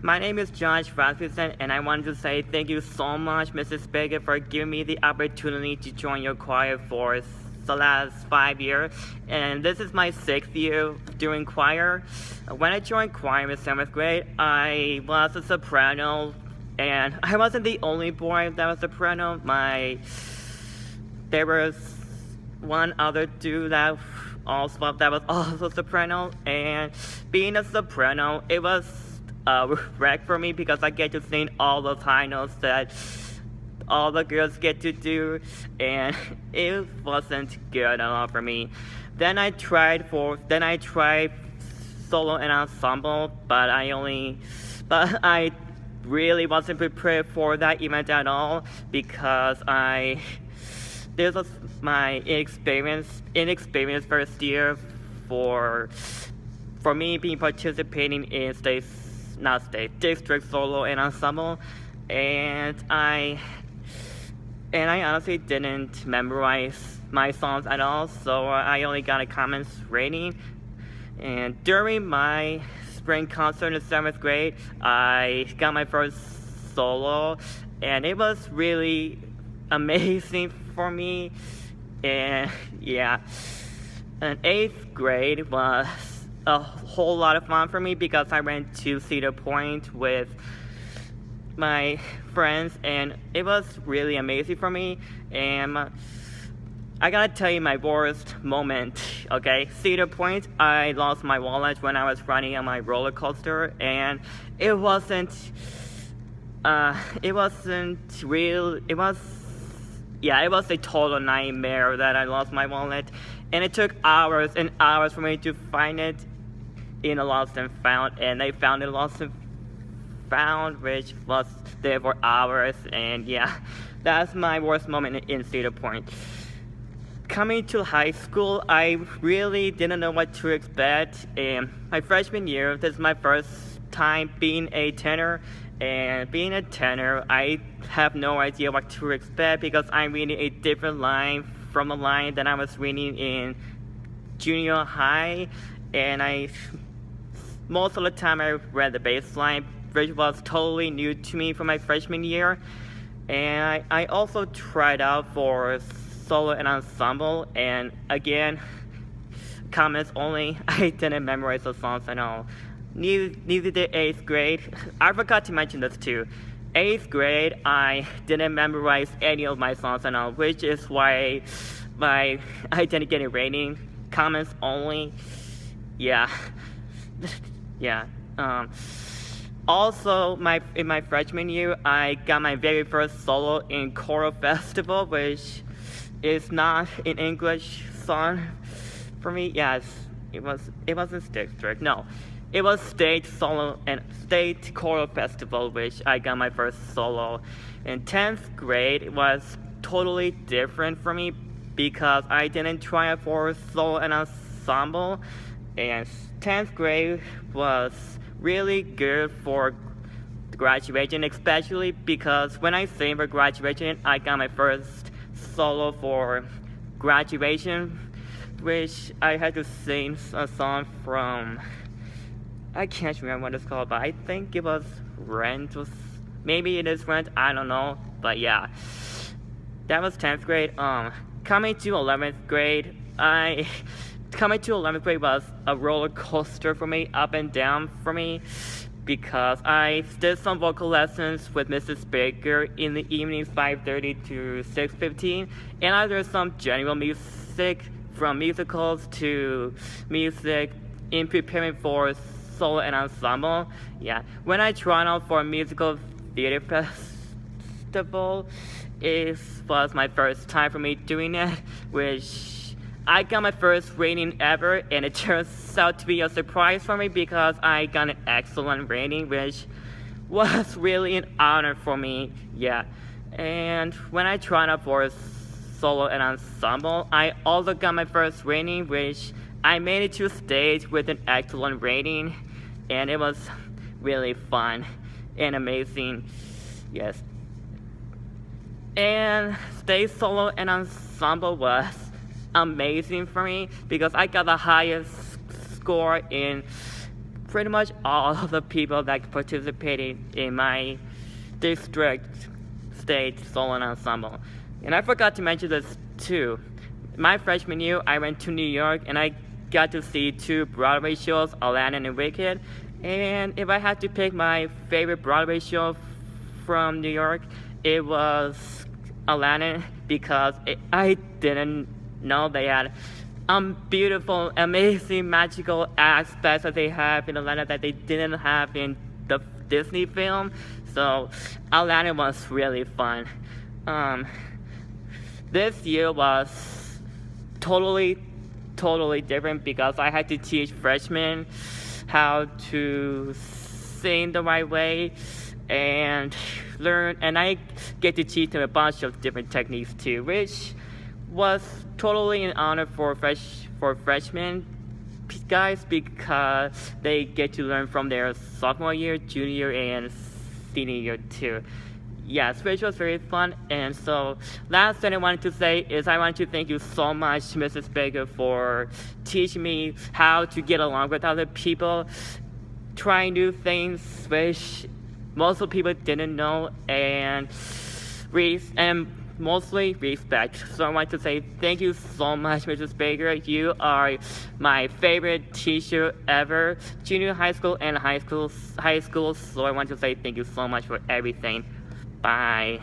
My name is Josh Rasmussen, and I wanted to say thank you so much, Mrs. Baker, for giving me the opportunity to join your choir for the last 5 years. And this is my 6th year doing choir. When I joined choir in 7th grade, I was a soprano, and I wasn't the only boy that was a soprano. There was one other dude that was also soprano, and being a soprano, it was a wreck for me because I get to sing all those high notes that all the girls get to do, and it wasn't good at all for me. Then I tried solo and ensemble, but I really wasn't prepared for that event at all because this was my inexperienced first year for me being participating in district solo and ensemble, and I honestly didn't memorize my songs at all, so I only got a comments rating. And during my spring concert in 7th grade, I got my first solo, and it was really amazing for me. And yeah, and 8th grade was a whole lot of fun for me because I went to Cedar Point with my friends, and it was really amazing for me. And I gotta tell you my worst moment, okay? Cedar Point, I lost my wallet when I was riding on my roller coaster, and it was a total nightmare that I lost my wallet, and it took hours and hours for me to find it in a lost and found, and they found it lost and found, which was there for hours, and yeah, that's my worst moment in Cedar Point. Coming to high school, I really didn't know what to expect. My freshman year, this is my first time being a tenor, and being a tenor, I have no idea what to expect because I'm reading a different line from the line that I was reading in junior high, and most of the time I read the bass line, which was totally new to me for my freshman year. And I also tried out for solo and ensemble, and again, comments only. I didn't memorize the songs at all. Neither did 8th grade. I forgot to mention this too. 8th grade, I didn't memorize any of my songs at all, which is why I didn't get a rating. Comments only. Yeah. Yeah. Also, in my freshman year, I got my very first solo in Choral Festival, which is not an English song for me. Yes, it wasn't district. No, it was state solo and state choral festival, which I got my first solo. In 10th grade, it was totally different for me because I didn't try out for solo and ensemble, and 10th grade was really good for graduation, especially because when I sang for graduation, I got my first solo for graduation, which I had to sing a song from, I can't remember what it's called, but I think it was Rent. Maybe it is Rent, I don't know, but yeah, that was 10th grade. Coming to 11th grade, was a roller coaster for me, up and down for me, because I did some vocal lessons with Mrs. Baker in the evenings 5:30 to 6:15, and I did some general music, from musicals to music in preparing for solo and ensemble. Yeah, when I tried out for a musical theater festival, it was my first time for me doing it, which I got my first rating ever, and it turns out to be a surprise for me because I got an excellent rating, which was really an honor for me. Yeah, and when I tried out for solo and ensemble, I also got my first rating, which I made it to stage with an excellent rating, and it was really fun and amazing. Yes, and stage solo and ensemble was amazing for me because I got the highest score in pretty much all of the people that participated in my district state solo ensemble. And I forgot to mention this too. My freshman year, I went to New York and I got to see 2 Broadway shows, Aladdin and Wicked. And if I had to pick my favorite Broadway show from New York, it was Aladdin, because I didn't know they had beautiful, amazing, magical aspects that they have in Aladdin that they didn't have in the Disney film. So Aladdin was really fun. This year was totally different because I had to teach freshmen how to sing the right way and learn, and I get to teach them a bunch of different techniques too, which was totally an honor for freshmen guys, because they get to learn from their sophomore year, junior, and senior year too. Yes, which was very fun. And so last thing I wanted to say is I want to thank you so much, Mrs. Baker, for teaching me how to get along with other people, try new things which most of the people didn't know, and mostly respect. So I want to say thank you so much, Mrs. Baker. You are my favorite teacher ever, junior high school and high school. So I want to say thank you so much for everything. Bye.